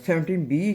17B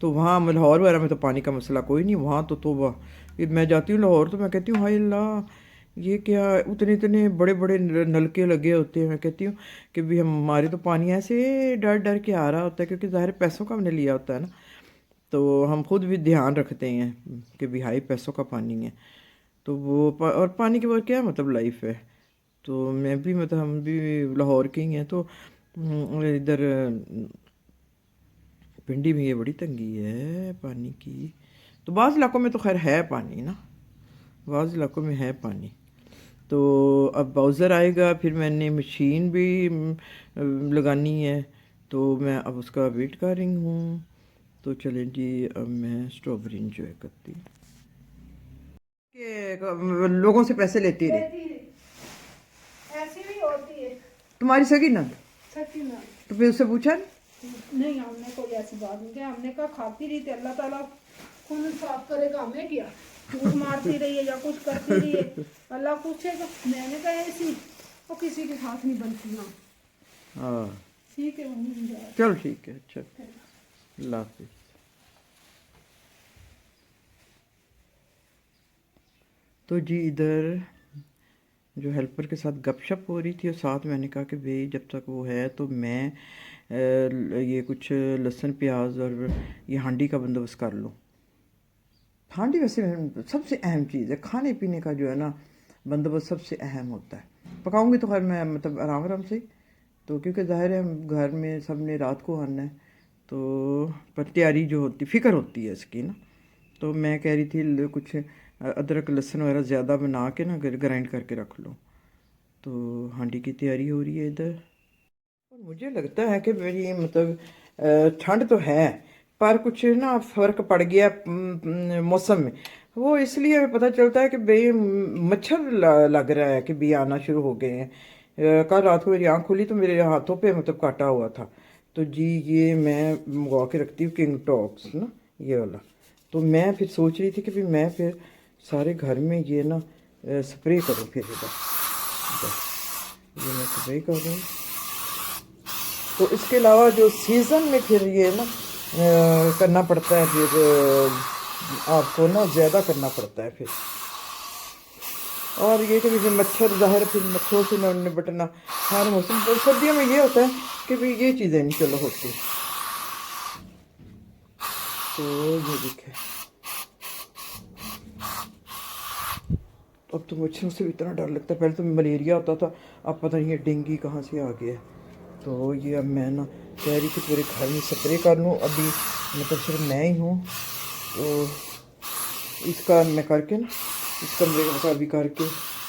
تو وہاں لاہور وغیرہ میں تو پانی کا مسئلہ کوئی نہیں، وہاں تو توبہ، میں جاتی ہوں لاہور تو میں کہتی ہوں ہائے اللہ، یہ کیا اتنے اتنے بڑے بڑے نلکے لگے ہوتے ہیں، میں کہتی ہوں کہ بھی ہمارے تو پانی ایسے ڈر ڈر کے آ رہا ہوتا ہے، کیونکہ ظاہر پیسوں کا ہم نے لیا ہوتا ہے نا، تو ہم خود بھی دھیان رکھتے ہیں کہ بھی ہائی پیسوں کا پانی ہے، تو وہ اور پانی کے بعد کیا مطلب لائف ہے، تو میں بھی مطلب ہم بھی لاہور کے ہی ہیں، تو ادھر پنڈی میں یہ بڑی تنگی ہے پانی کی، تو بعض علاقوں میں تو خیر ہے پانی نا، بعض علاقوں میں ہے پانی، تو اب باؤزر آئے گا، پھر میں نے مشین بھی لگانی ہے، تو میں اب اس کا ویٹ کر رہی ہوں، تو چلیں جی اب میں اسٹرابری انجوائے کرتی ہوں کہ لوگوں سے پیسے لیتی رہی، ایسی بھی ہوتی ہے تمہاری سگی نا، سچی میں تو پھر اس سے پوچھا نہیں، ہم نے کوئی ایسی بات نہیں کیا، ہم نے کہا کھاتی رہی تھی اللہ تعالیٰ خون صاف کرے گا، ہمیں کیا جھوٹ مارتی رہی ہے یا کچھ کرتی رہی ہے اللہ پوچھے گا، میں نے کہا ایسی وہ کسی کے ہاتھ نہیں بنتی نا، ہاں ٹھیک ہے چلو ٹھیک ہے، اچھا اللہ حافظ۔ تو جی ادھر جو ہیلپر کے ساتھ گپ شپ ہو رہی تھی، اور ساتھ میں نے کہا کہ بھئی جب تک وہ ہے تو میں یہ کچھ لہسن پیاز اور یہ ہانڈی کا بندوبست کر لوں۔ ہانڈی ویسے سب سے اہم چیز ہے، کھانے پینے کا جو ہے نا بندوبست سب سے اہم ہوتا ہے، پکاؤں گی تو خیر میں مطلب آرام آرام سے، تو کیونکہ ظاہر ہے گھر میں سب نے رات کو آنا ہے، تو پر تیاری جو ہوتی فکر ہوتی ہے اس کی نا، تو میں کہہ رہی تھی کچھ ادرک لہسن وغیرہ زیادہ بنا کے نا گرائنڈ کر کے رکھ لو، تو ہانڈی کی تیاری ہو رہی ہے ادھر، اور مجھے لگتا ہے کہ میری مطلب ٹھنڈ تو ہے پر کچھ نا فرق پڑ گیا موسم میں، وہ اس لیے ہمیں پتہ چلتا ہے کہ بھئی مچھر لگ رہا ہے کہ بھی آنا شروع ہو گئے ہیں، کل رات کو میری آنکھ کھلی تو میرے ہاتھوں پہ مطلب کاٹا ہوا تھا، تو جی یہ میں منگوا کے رکھتی ہوں کنگ ٹاکس نا یہ والا، تو میں پھر سوچ رہی تھی کہ بھی میں پھر سارے گھر میں یہ نا سپرے کروں، پھر یہ میں سپرے کر دوں، تو اس کے علاوہ جو سیزن میں پھر یہ نا کرنا پڑتا ہے، پھر آپ کو نا زیادہ کرنا پڑتا ہے پھر، اور یہ کہ پھر مچھر ظاہر پھر مچھروں سے نپٹنا ہر موسم، سردیوں میں یہ ہوتا ہے کہ بھی یہ چیزیں نہیں چلو ہوتی، تو یہ دیکھیں اب تو مچھروں سے بھی اتنا ڈر لگتا ہے، پہلے تو ملیریا ہوتا تھا، اب پتہ نہیں یہ ڈینگی کہاں سے آ گیا ہے، تو یہ اب میں نا کہہ رہی کہ پورے گھر میں سپرے کر لوں، ابھی مطلب صرف میں ہی ہوں، تو اس کا میں کر کے نا اس کمرے کا بھی کر کے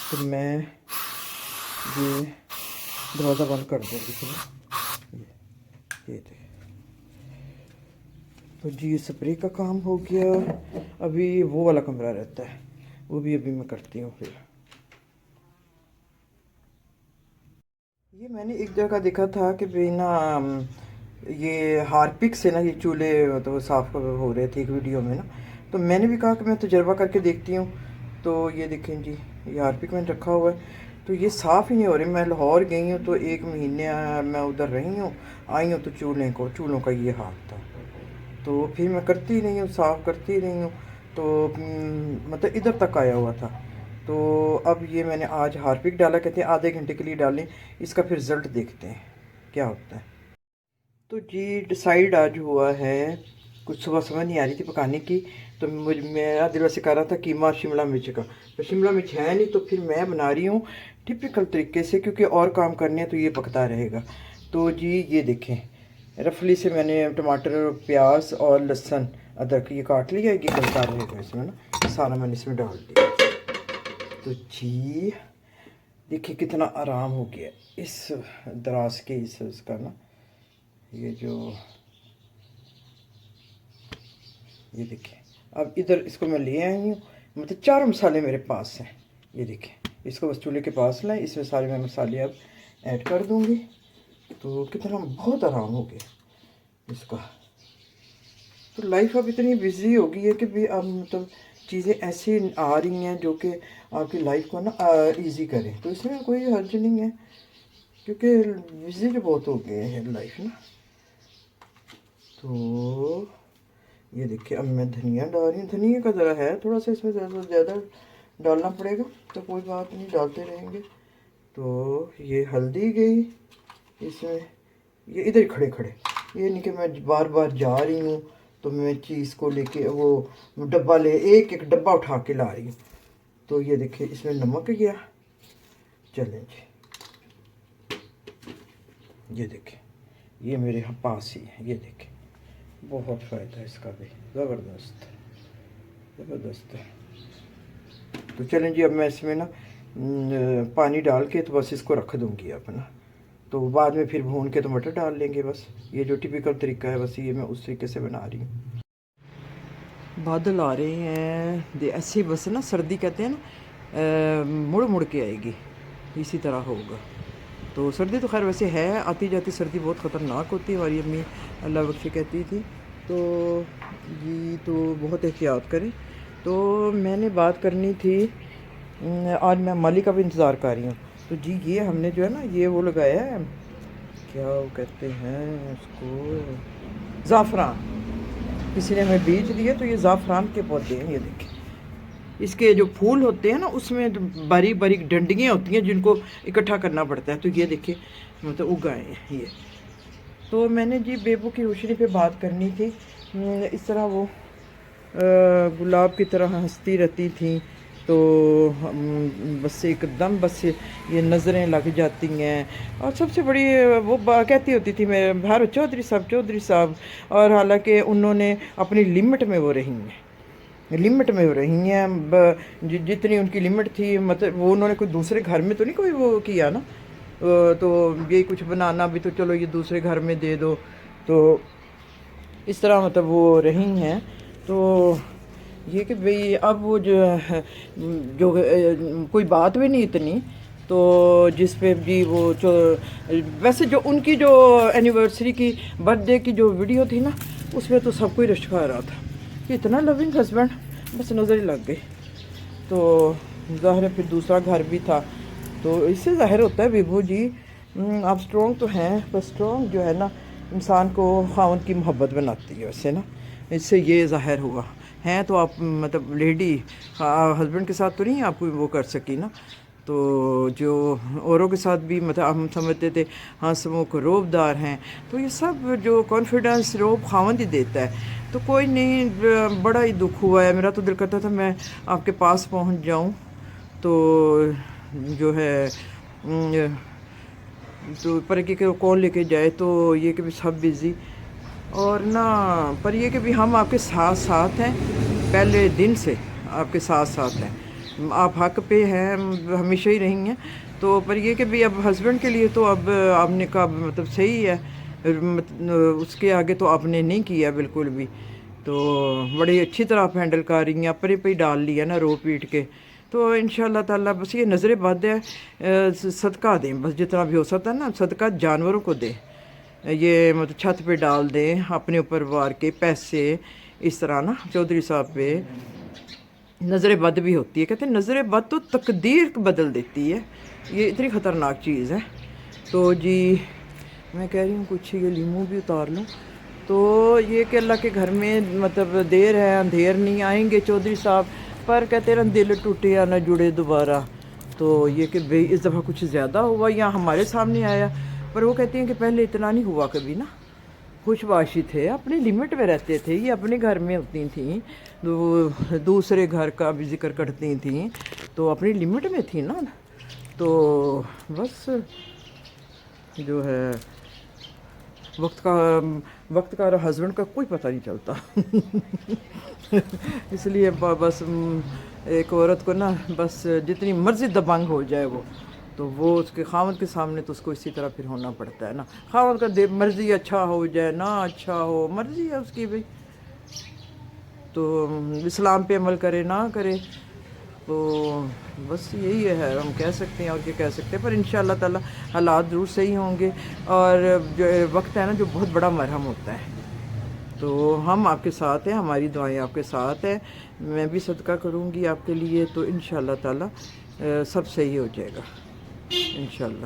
پھر میں یہ دروازہ بند کر دوں گی، پھر یہ دیکھ، تو جی سپرے کا کام ہو گیا، ابھی وہ والا کمرہ رہتا ہے، وہ بھی ابھی میں کرتی ہوں، پھر یہ میں نے ایک جگہ دیکھا تھا کہ بھی نا یہ ہارپک سے نا یہ چولہے تو صاف ہو رہے تھے ایک ویڈیو میں نا، تو میں نے بھی کہا کہ میں تجربہ کر کے دیکھتی ہوں، تو یہ دیکھیں جی یہ ہارپک میں نے رکھا ہوا ہے، تو یہ صاف ہی نہیں ہو رہے، میں لاہور گئی ہوں تو 1 مہینے میں ادھر رہی ہوں، آئی ہوں تو چولہوں کا یہ حال تھا، تو پھر میں کرتی رہی ہوں، صاف کرتی رہی ہوں، تو مطلب ادھر تک آیا ہوا تھا، تو اب یہ میں نے آج ہارپک ڈالا، کہتے ہیں آدھے گھنٹے کے لیے ڈالیں، اس کا پھر رزلٹ دیکھتے ہیں کیا ہوتا ہے، تو جی ڈیسائیڈ آج ہوا ہے، کچھ صبح سمجھ نہیں آ رہی تھی پکانے کی، تو میرا دل ویسے کر رہا تھا قیمہ اور شملہ مرچ کا، تو شملہ مرچ ہے نہیں، تو پھر میں بنا رہی ہوں ٹپیکل طریقے سے، کیونکہ اور کام کرنے ہیں تو یہ پکتا رہے گا، تو جی یہ دیکھیں رفلی سے میں نے ٹماٹر پیاز اور لہسن ادرک یہ کاٹ لیا، یہ گلتا رہے گا اس میں نا، سارا میں نے اس میں ڈال دیا، تو جی دیکھیں کتنا آرام ہو گیا اس دراز کے اس کا نا، یہ جو یہ دیکھیں اب ادھر اس کو میں لے آئی ہوں، مطلب 4 مسالے میرے پاس ہیں، یہ دیکھیں اس کو بس چولہے کے پاس لائیں، اس میں سارے میں مسالے اب ایڈ کر دوں گی، تو کتنا بہت آرام ہو گیا اس کا، تو لائف اب اتنی بزی ہو گئی ہے کہ بھی اب مطلب چیزیں ایسی آ رہی ہیں جو کہ آپ کی لائف کو نا ایزی کریں، تو اس میں کوئی حرج نہیں ہے، کیونکہ بزی جو بہت ہو گئے ہیں لائف نا، تو یہ دیکھیں اب میں دھنیا ڈال رہی ہوں. دھنیا کا ذرا ہے تھوڑا سا اس میں زیادہ ڈالنا پڑے گا، تو کوئی بات نہیں، ڈالتے رہیں گے. تو یہ ہلدی گئی اس میں. یہ ادھر کھڑے کھڑے، یہ نہیں کہ میں بار بار جا رہی ہوں تو میں چیز کو لے کے وہ ڈبہ ایک ڈبہ اٹھا کے لا رہی ہوں. تو یہ دیکھیں اس میں نمک گیا. چلیں جی، یہ دیکھیں یہ میرے پاس ہی ہے. یہ دیکھیں بہت فائدہ ہے اس کا بھی، زبردست زبردست ہے. تو چلیں جی اب میں اس میں نا پانی ڈال کے تو بس اس کو رکھ دوں گی اپنا. تو بعد میں پھر بھون کے تو مٹر ڈال لیں گے. بس یہ جو ٹپیکل طریقہ ہے بس یہ میں اس طریقے سے بنا رہی ہوں. بادل آ رہے ہیں ایسے بس نا، سردی کہتے ہیں نا مڑ مڑ کے آئے گی، اسی طرح ہوگا. تو سردی تو خیر ویسے ہے، آتی جاتی سردی بہت خطرناک ہوتی ہے، ہماری امی اللہ بخش کہتی تھی. تو جی تو بہت احتیاط کریں. تو میں نے بات کرنی تھی، آج میں مالی کا بھی انتظار کر رہی ہوں. تو جی یہ ہم نے جو ہے نا یہ وہ لگایا ہے، کیا وہ کہتے ہیں اس کو، زعفران. کسی نے ہمیں بیج دیے تو یہ زعفران کے پودے ہیں. یہ دیکھیں اس کے جو پھول ہوتے ہیں نا اس میں باریک باریک ڈنڈیاں ہوتی ہیں جن کو اکٹھا کرنا پڑتا ہے. تو یہ دیکھیں مطلب اگائے ہیں یہ. تو میں نے جی بیبو کی روشنی پہ بات کرنی تھی. اس طرح وہ گلاب کی طرح ہنستی رہتی تھیں، تو بس ایک دم بس یہ نظریں لگ جاتی ہیں. اور سب سے بڑی وہ کہتی ہوتی تھی میں بھارو چودھری صاحب. اور حالانکہ انہوں نے اپنی لمٹ میں وہ رہی ہیں، لمٹ میں وہ رہی ہیں جتنی ان کی لمٹ تھی. مطلب وہ انہوں نے کوئی دوسرے گھر میں تو نہیں کوئی وہ کیا نا. تو یہ کچھ بنانا بھی تو چلو یہ دوسرے گھر میں دے دو، تو اس طرح مطلب وہ رہی ہیں. تو یہ کہ بھئی اب وہ جو کوئی بات بھی نہیں اتنی، تو جس پہ جی وہ ویسے جو ان کی جو اینیورسری کی برتھ ڈے کی جو ویڈیو تھی نا اس میں تو سب کوئی رشک آ رہا تھا کہ اتنا لونگ ہسبینڈ، بس نظر ہی لگ گئی. تو ظاہر ہے پھر دوسرا گھر بھی تھا. تو اس سے ظاہر ہوتا ہے بیبو جی آپ اسٹرانگ تو ہیں، پر اسٹرانگ جو ہے نا انسان کو خاوند کی محبت بناتی ہے. ویسے نا اس سے یہ ظاہر ہوا ہیں. تو آپ مطلب لیڈی ہسبینڈ کے ساتھ تو نہیں آپ کو وہ کر سکی نا. تو جو اوروں کے ساتھ بھی مطلب ہم سمجھتے تھے ہاں سموک روب دار ہیں، تو یہ سب جو کانفیڈنس روب خاوند ہی دیتا ہے. تو کوئی نہیں، بڑا ہی دکھ ہوا ہے. میرا تو دل کرتا تھا میں آپ کے پاس پہنچ جاؤں. تو جو ہے تو پر کہ کون لے کے جائے، تو یہ کہ بھی سب بزی. اور نہ پر یہ کہ بھی ہم آپ کے ساتھ ساتھ ہیں، پہلے دن سے آپ کے ساتھ ساتھ ہیں. آپ حق پہ ہیں، ہمیشہ ہی رہی ہیں. تو پر یہ کہ بھی اب ہسبینڈ کے لیے تو اب آپ نے کہا مطلب صحیح ہے، اس کے آگے تو آپ نے نہیں کیا بالکل بھی. تو بڑی اچھی طرح آپ ہینڈل کر رہی ہیں، اپنے پہ ہی ڈال لیا نا رو پیٹ کے. تو انشاءاللہ تعالیٰ بس یہ نظر بد ہے، صدقہ دیں بس جتنا بھی ہو سکتا ہے نا، صدقہ جانوروں کو دیں. یہ مطلب چھت پہ ڈال دیں اپنے اوپر وار کے پیسے اس طرح نا. چودھری صاحب پہ نظر بد بھی ہوتی ہے، کہتے ہیں نظر بد تو تقدیر بدل دیتی ہے. یہ اتنی خطرناک چیز ہے. تو جی میں کہہ رہی ہوں کچھ یہ لیمو بھی اتار لوں. تو یہ کہ اللہ کے گھر میں مطلب دیر ہے اندھیر نہیں، آئیں گے چودھری صاحب، پر کہتے ہیں دل ٹوٹے یا نہ جڑے دوبارہ. تو یہ کہ بھئی اس دفعہ کچھ زیادہ ہوا یا ہمارے سامنے آیا، پر وہ کہتی ہیں کہ پہلے اتنا نہیں ہوا کبھی نا. خوش باشی تھے، اپنی لمٹ میں رہتے تھے. یہ اپنے گھر میں ہوتی تھیں، دوسرے گھر کا بھی ذکر کرتی تھیں، تو اپنی لمٹ میں تھی نا. تو بس جو ہے وقت کا اور ہسبینڈ کا کوئی پتہ نہیں چلتا. اس لیے بس ایک عورت کو نا بس جتنی مرضی دبنگ ہو جائے تو وہ اس کے خاوند کے سامنے تو اس کو اسی طرح پھر ہونا پڑتا ہے نا. خاوند کا مرضی اچھا ہو جائے نہ اچھا ہو، مرضی ہے اس کی بھائی. تو اسلام پہ عمل کرے نہ کرے، تو بس یہی ہے ہم کہہ سکتے ہیں. اور کیا کہہ سکتے ہیں، پر انشاءاللہ تعالی حالات ضرور صحیح ہوں گے. اور جو وقت ہے نا جو بہت بڑا مرہم ہوتا ہے. تو ہم آپ کے ساتھ ہیں، ہماری دعائیں آپ کے ساتھ ہیں. میں بھی صدقہ کروں گی آپ کے لیے، تو انشاءاللہ تعالی سب صحیح ہو جائے گا انشاءاللہ.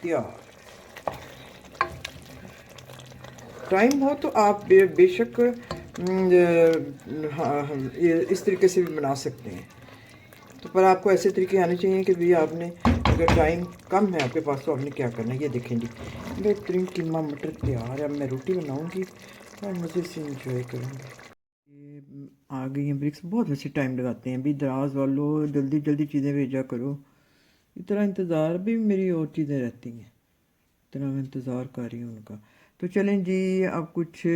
تیار. ٹائم ہو تو آپ بے شک اس طریقے سے بھی بنا سکتے ہیں. تو پر آپ کو ایسے طریقے آنے چاہیے کہ بھی آپ نے اگر ٹائم کم ہے آپ کے پاس تو آپ نے کیا کرنا ہے. یہ دیکھیں جی بہترین قیمہ مٹر تیار ہے. اب میں روٹی بناؤں گی اور مزے سے انجوائے کروں گی. یہ آ گئی ہیں برکس. بہت ویسے ٹائم لگاتے ہیں بھی دراز والو جلدی جلدی چیزیں بھیجا کرو. اتنا انتظار بھی میری اور چیزیں رہتی ہیں. اتنا میں انتظار کر رہی ہوں ان کا. تو چلیں جی اب کچھ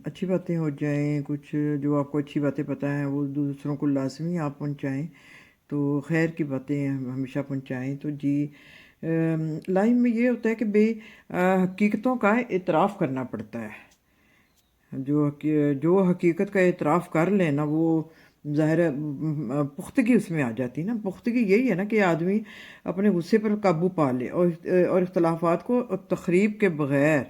اچھی باتیں ہو جائیں. کچھ جو آپ کو اچھی باتیں پتہ ہیں وہ دوسروں کو لازمی آپ پہنچائیں. تو خیر کی باتیں ہمیشہ پہنچائیں. تو جی لائف میں یہ ہوتا ہے کہ بھئی حقیقتوں کا اعتراف کرنا پڑتا ہے. جو حقیقت کا اعتراف کر لیں نا وہ ظاہر ہے پختگی اس میں آ جاتی نا. پختگی یہی ہے نا کہ آدمی اپنے غصے پر قابو پا لے اور اختلافات کو تخریب کے بغیر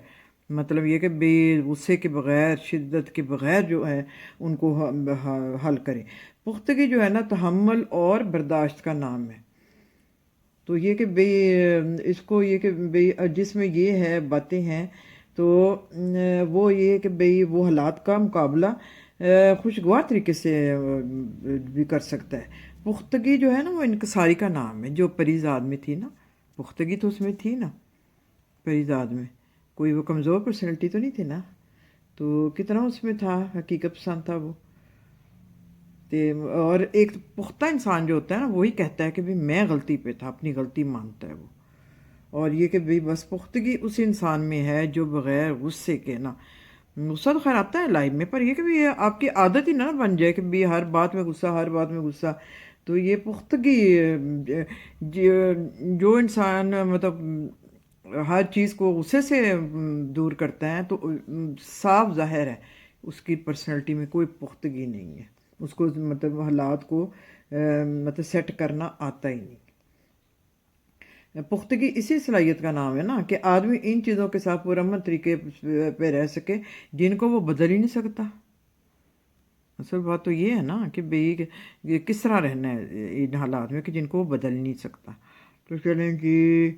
مطلب یہ کہ بے غصے کے بغیر شدت کے بغیر جو ہے ان کو حل کرے. پختگی جو ہے نا تحمل اور برداشت کا نام ہے. تو یہ کہ بھئی اس کو یہ کہ بھئی جس میں یہ ہے باتیں ہیں تو وہ یہ کہ بھئی وہ حالات کا مقابلہ خوشگوار طریقے سے بھی کر سکتا ہے. پختگی جو ہے نا وہ انکساری کا نام ہے. جو پریزاد میں تھی نا پختگی تو اس میں تھی نا پریزاد میں. کوئی وہ کمزور پرسنالٹی تو نہیں تھی نا. تو کتنا اس میں تھا حقیقت پسند تھا وہ. اور ایک پختہ انسان جو ہوتا ہے نا وہی کہتا ہے کہ بھی میں غلطی پہ تھا. اپنی غلطی مانتا ہے وہ. اور یہ کہ بھی بس پختگی اس انسان میں ہے جو بغیر غصے کے نا غصہ تو خیر آتا ہے لائف میں پر یہ کہ بھی آپ کی عادت ہی نہ بن جائے کہ بھی ہر بات میں غصہ ہر بات میں غصہ. تو یہ پختگی جو انسان مطلب ہر چیز کو غصے سے دور کرتا ہے تو صاف ظاہر ہے اس کی پرسنالٹی میں کوئی پختگی نہیں ہے. اس کو مطلب حالات کو مطلب سیٹ کرنا آتا ہی نہیں. پختگی اسی صلاحیت کا نام ہے نا کہ آدمی ان چیزوں کے ساتھ پرامن طریقے پہ رہ سکے جن کو وہ بدل ہی نہیں سکتا. اصل بات تو یہ ہے نا کہ بھئی کس طرح رہنا ہے ان حالات میں کہ جن کو وہ بدل نہیں سکتا. تو چلیں جی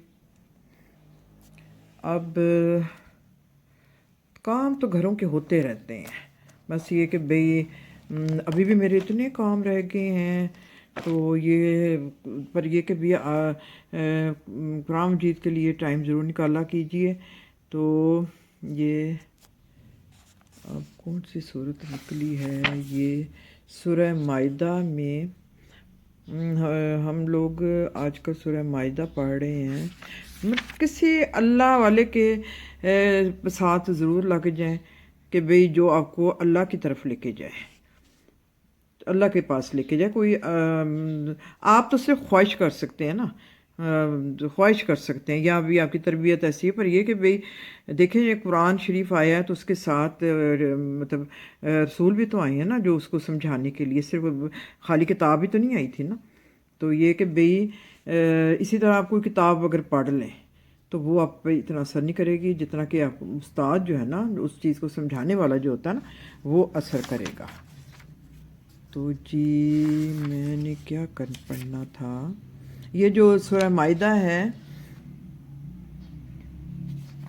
اب کام تو گھروں کے ہوتے رہتے ہیں. بس یہ کہ بھئی ابھی بھی میرے اتنے کام رہ گئے ہیں. تو یہ پر یہ کہ بھی قرآن مجید کے لیے ٹائم ضرور نکالا کیجئے. تو یہ اب کون سی صورت نکلی ہے یہ سورہ مائدہ میں ہم لوگ آج کل سورہ مائدہ پڑھ رہے ہیں. کسی اللہ والے کے ساتھ ضرور لگ جائیں کہ بھئی جو آپ کو اللہ کی طرف لے کے جائے اللہ کے پاس لے کے جائے. کوئی آپ تو صرف خواہش کر سکتے ہیں نا خواہش کر سکتے ہیں یا بھی آپ کی تربیت ایسی ہے. پر یہ کہ بھئی دیکھیں یہ قرآن شریف آیا ہے تو اس کے ساتھ مطلب رسول بھی تو آئے ہیں نا جو اس کو سمجھانے کے لیے. صرف خالی کتاب ہی تو نہیں آئی تھی نا. تو یہ کہ بھئی اسی طرح آپ کوئی کتاب اگر پڑھ لیں تو وہ آپ پہ اتنا اثر نہیں کرے گی جتنا کہ آپ استاد جو ہے نا اس چیز کو سمجھانے والا جو ہوتا ہے نا وہ اثر کرے گا. تو جی میں نے کیا پڑھنا تھا. یہ جو سورہ مائدہ ہے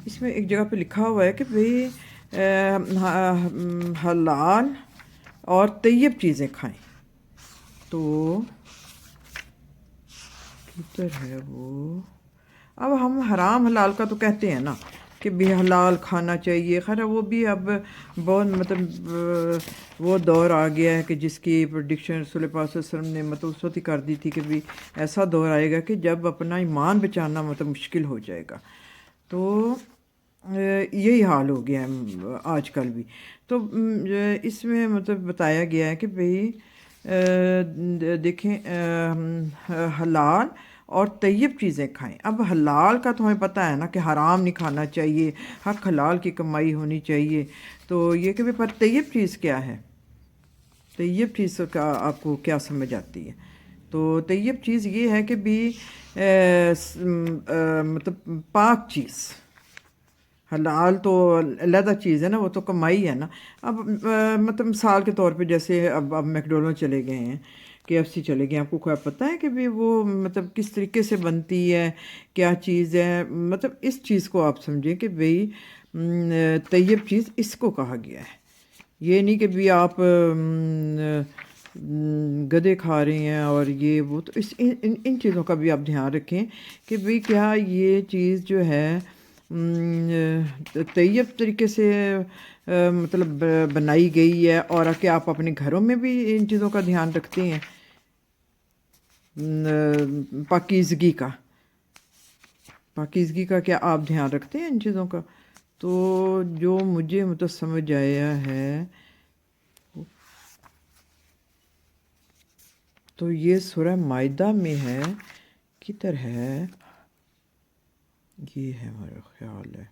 اس میں ایک جگہ پہ لکھا ہوا ہے کہ بھئی حلال اور طیب چیزیں کھائیں. تو کدھر ہے وہ. اب ہم حرام حلال کا تو کہتے ہیں نا کہ بھی حلال کھانا چاہیے. خیر وہ بھی اب بہت مطلب وہ دور آ گیا ہے کہ جس کی پریڈکشن رسول پاک صلی اللہ علیہ وسلم نے مطلب اس وقت ہی کر دی تھی کہ بھی ایسا دور آئے گا کہ جب اپنا ایمان بچانا مطلب مشکل ہو جائے گا. تو یہی حال ہو گیا ہے آج کل بھی. تو اس میں مطلب بتایا گیا ہے کہ بھئی دیکھیں حلال اور طیب چیزیں کھائیں. اب حلال کا تو ہمیں پتہ ہے نا کہ حرام نہیں کھانا چاہیے. حق حلال کی کمائی ہونی چاہیے. تو یہ کہ پر طیب چیز کیا ہے. طیب چیز کا آپ کو کیا سمجھ آتی ہے. تو طیب چیز یہ ہے کہ بھی مطلب پاک چیز. حلال تو علیحدہ چیز ہے نا وہ تو کمائی ہے نا. اب مطلب مثال کے طور پہ جیسے اب میکڈونلڈ چلے گئے ہیں KFC چلے گئے. آپ کو کیا پتہ ہے کہ بھی وہ مطلب کس طریقے سے بنتی ہے, کیا چیز ہے. مطلب اس چیز کو آپ سمجھیں کہ بھئی طیب چیز اس کو کہا گیا ہے. یہ نہیں کہ بھی آپ گدے کھا رہے ہیں اور یہ وہ. تو ان چیزوں کا بھی آپ دھیان رکھیں کہ بھئی کیا یہ چیز جو ہے طیب طریقے سے مطلب بنائی گئی ہے, اور کہ آپ اپنے گھروں میں بھی ان چیزوں کا دھیان رکھتے ہیں پاکیزگی کا کیا آپ دھیان رکھتے ہیں ان چیزوں کا. تو جو مجھے مطلب سمجھ آیا ہے تو یہ سورہ مائدہ میں ہے, کدھر ہے, یہ ہے میرا خیال ہے.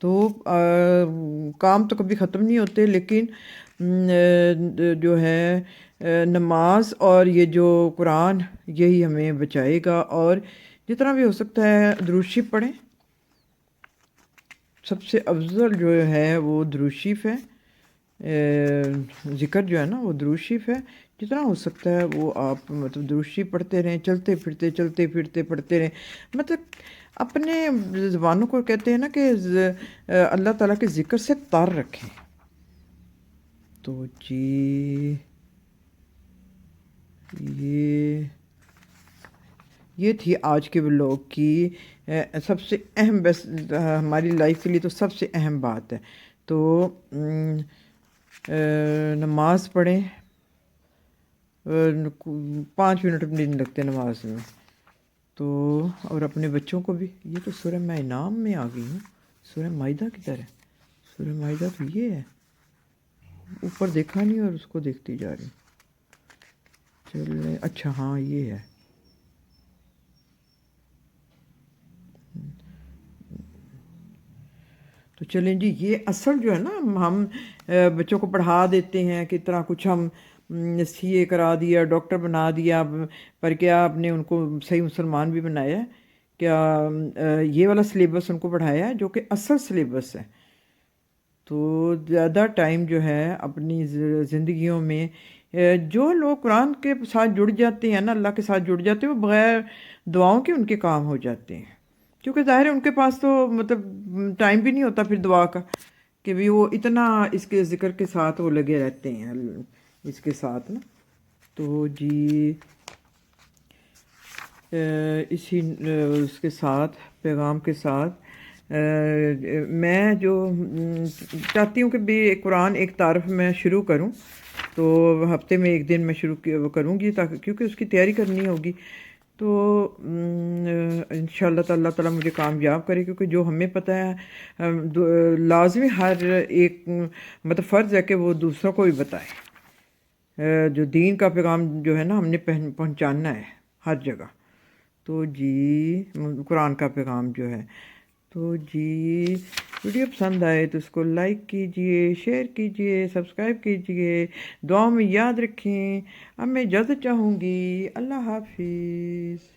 تو کام تو کبھی ختم نہیں ہوتے, لیکن جو ہے نماز اور یہ جو قرآن یہی ہمیں بچائے گا. اور جتنا بھی ہو سکتا ہے درود شریف پڑھیں. سب سے افضل جو ہے وہ درود شریف ہے, ذکر جو ہے نا وہ درود شریف ہے. جتنا ہو سکتا ہے وہ آپ مطلب درود شریف پڑھتے رہیں, چلتے پھرتے پڑھتے رہیں. مطلب اپنے زبانوں کو کہتے ہیں نا کہ اللہ تعالیٰ کے ذکر سے تار رکھیں. تو جی یہ تھی آج کے ولاگ کی سب سے اہم, بس ہماری لائف کے لیے تو سب سے اہم بات ہے. تو نماز پڑھیں, 5 منٹ بھی نہیں لگتے نماز میں. تو اور اپنے بچوں کو بھی. یہ تو سورہ میں انعام میں آ گئی ہوں. سورہ مائدہ کدھر ہے؟ سورہ مائدہ تو یہ ہے, اوپر دیکھا نہیں اور اس کو دیکھتی جا رہی. چلے اچھا ہاں یہ ہے. تو چلیں جی, یہ اصل جو ہے نا ہم بچوں کو پڑھا دیتے ہیں کہ طرح کچھ ہم CA کرا دیا, ڈاکٹر بنا دیا, پر کیا آپ نے ان کو صحیح مسلمان بھی بنایا ہے کیا؟ یہ والا سلیبس ان کو پڑھایا ہے جو کہ اصل سلیبس ہے. تو زیادہ ٹائم جو ہے اپنی زندگیوں میں جو لوگ قرآن کے ساتھ جڑ جاتے ہیں نا, اللہ کے ساتھ جڑ جاتے ہیں, وہ بغیر دعاؤں کے ان کے کام ہو جاتے ہیں. کیونکہ ظاہر ہے ان کے پاس تو مطلب ٹائم بھی نہیں ہوتا پھر دعا کا, کہ بھی وہ اتنا اس کے ذکر کے ساتھ وہ لگے رہتے ہیں اس کے ساتھ نا. تو جی اسی اس کے ساتھ پیغام کے ساتھ میں جو چاہتی ہوں کہ بھی قرآن ایک تعارف میں شروع کروں. تو ہفتے میں 1 دن میں شروع کروں گی, تاکہ کیونکہ اس کی تیاری کرنی ہوگی. تو انشاءاللہ تعالیٰ تعالیٰ مجھے کامیاب کرے, کیونکہ جو ہمیں پتہ ہے لازمی ہر ایک مطلب فرض ہے کہ وہ دوسروں کو بھی بتائے. جو دین کا پیغام جو ہے نا ہم نے پہنچانا ہے ہر جگہ. تو جی قرآن کا پیغام جو ہے. تو جی ویڈیو پسند آئے تو اس کو لائک کیجئے, شیئر کیجئے, سبسکرائب کیجئے, دعاؤں میں یاد رکھیں. اب میں اجازت چاہوں گی. اللہ حافظ.